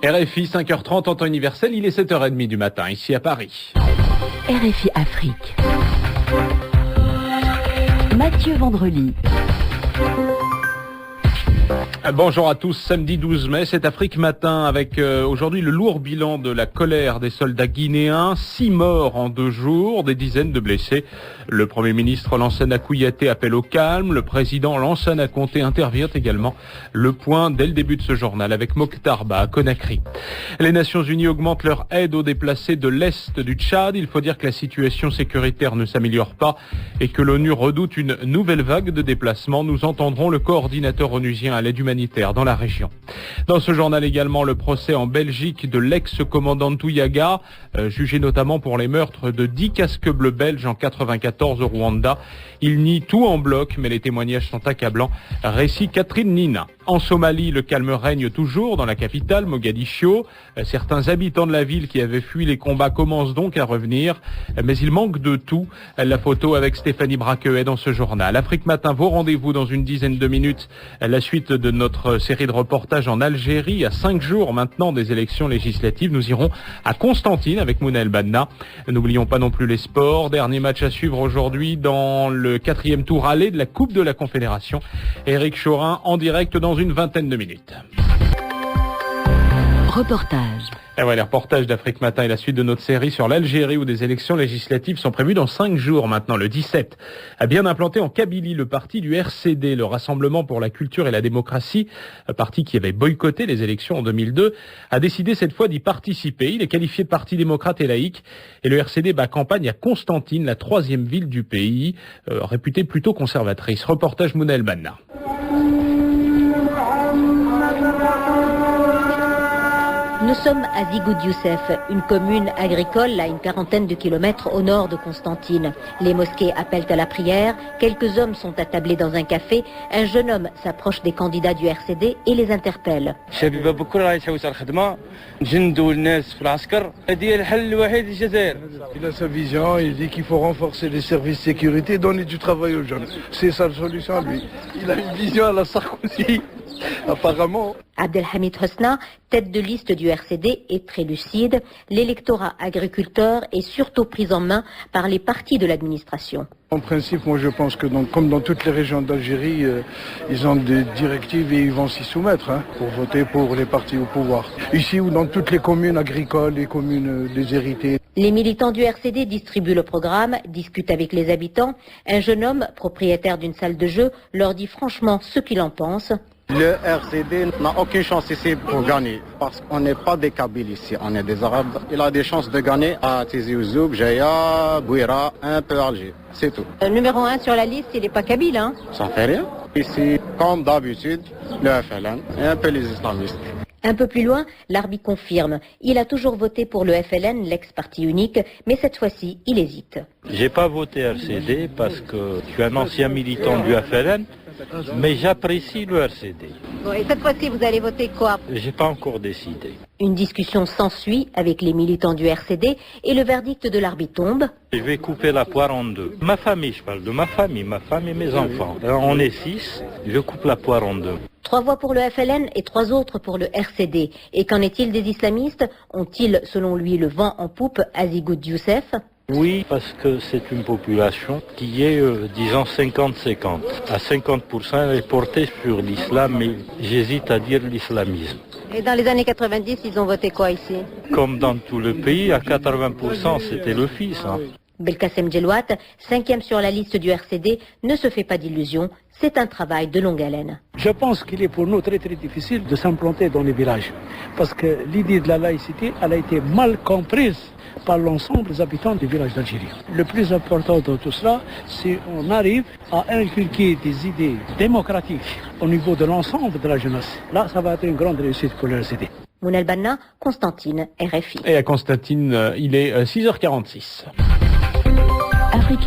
RFI 5h30 en temps universel, il est 7h30 du matin, ici à Paris. RFI Afrique. Mathieu Vendrely. Bonjour à tous, samedi 12 mai, c'est Afrique Matin avec aujourd'hui le lourd bilan de la colère des soldats guinéens, 6 morts en 2 jours, des dizaines de blessés. Le Premier ministre Lansana Kouyaté appelle au calme, le président Lansana Conté intervient également. Le point dès le début de ce journal avec Mokhtar Ba à Conakry. Les Nations Unies augmentent leur aide aux déplacés de l'Est du Tchad. Il faut dire que la situation sécuritaire ne s'améliore pas et que l'ONU redoute une nouvelle vague de déplacements. Nous entendrons le coordinateur onusien à l'aide humanitaire dans la région. Dans ce journal également, le procès en Belgique de l'ex-commandant Touyaga, jugé notamment pour les meurtres de 10 casques bleus belges en 94 au Rwanda. Il nie tout en bloc, mais les témoignages sont accablants. Récit Catherine Nina. En Somalie, le calme règne toujours dans la capitale, Mogadiscio. Certains habitants de la ville qui avaient fui les combats commencent donc à revenir, mais il manque de tout. La photo avec Stéphanie Braqueuet dans ce journal. Afrique Matin, vos rendez-vous dans une dizaine de minutes. La suite de notre série de reportages en Algérie, à 5 jours maintenant des élections législatives. Nous irons à Constantine avec Mouna El Banna. N'oublions pas non plus les sports. Dernier match à suivre aujourd'hui dans le 4e tour aller de la Coupe de la Confédération. Éric Chorin en direct dans une vingtaine de minutes. Reportage. Et voilà, les reportages d'Afrique Matin et la suite de notre série sur l'Algérie où des élections législatives sont prévues dans 5 jours maintenant, le 17. A bien implanté en Kabylie le parti du RCD, le Rassemblement pour la culture et la démocratie, un parti qui avait boycotté les élections en 2002, a décidé cette fois d'y participer. Il est qualifié de parti démocrate et laïque et le RCD bat campagne à Constantine, la 3e ville du pays, réputée plutôt conservatrice. Reportage Mouna El Banna. Nous sommes à Zigoud Youssef, une commune agricole à une quarantaine de kilomètres au nord de Constantine. Les mosquées appellent à la prière, quelques hommes sont attablés dans un café, un jeune homme s'approche des candidats du RCD et les interpelle. Il a sa vision, il dit qu'il faut renforcer les services de sécurité et donner du travail aux jeunes. C'est sa solution lui. Il a une vision à la Sarkozy, apparemment. Abdelhamid Hosna, tête de liste du RCD, est très lucide. L'électorat agriculteur est surtout pris en main par les partis de l'administration. En principe, moi je pense que comme dans toutes les régions d'Algérie, ils ont des directives et ils vont s'y soumettre pour voter pour les partis au pouvoir. Ici ou dans toutes les communes agricoles, les communes déshéritées. Les militants du RCD distribuent le programme, discutent avec les habitants. Un jeune homme, propriétaire d'une salle de jeu, leur dit franchement ce qu'il en pense. Le RCD n'a aucune chance ici pour gagner, parce qu'on n'est pas des Kabyles ici, on est des Arabes. Il a des chances de gagner à Tizi Ouzou, Jaya, Bouira, un peu Alger, c'est tout. Le numéro 1 sur la liste, il n'est pas kabyle, hein? Ça fait rien. Ici, comme d'habitude, le FLN et un peu les islamistes. Un peu plus loin, l'Arbi confirme. Il a toujours voté pour le FLN, l'ex-parti unique, mais cette fois-ci, il hésite. J'ai pas voté RCD parce que je suis un ancien militant du FLN, mais j'apprécie le RCD. Bon, et cette fois-ci, vous allez voter quoi? J'ai pas encore décidé. Une discussion s'ensuit avec les militants du RCD et le verdict de l'Arbi tombe. Je vais couper la poire en 2. Ma famille, je parle de ma famille et mes enfants. On est 6, je coupe la poire en 2. 3 voix pour le FLN et 3 autres pour le RCD. Et qu'en est-il des islamistes? Ont-ils, selon lui, le vent en poupe à Zigoud Youssef? Oui, parce que c'est une population qui est, disons, 50-50. À 50%, elle est portée sur l'islam, mais j'hésite à dire l'islamisme. Et dans les années 90, ils ont voté quoi ici? Comme dans tout le pays, à 80%, c'était le fils. Belkacem Djelouat, 5e sur la liste du RCD, ne se fait pas d'illusions. C'est un travail de longue haleine. Je pense qu'il est pour nous très très difficile de s'implanter dans les villages. Parce que l'idée de la laïcité, elle a été mal comprise par l'ensemble des habitants des villages d'Algérie. Le plus important dans tout cela, c'est qu'on arrive à inculquer des idées démocratiques au niveau de l'ensemble de la jeunesse. Là, ça va être une grande réussite pour le RCD. Mouna El Banna, Constantine, RFI. Et à Constantine, il est 6h46. Afrique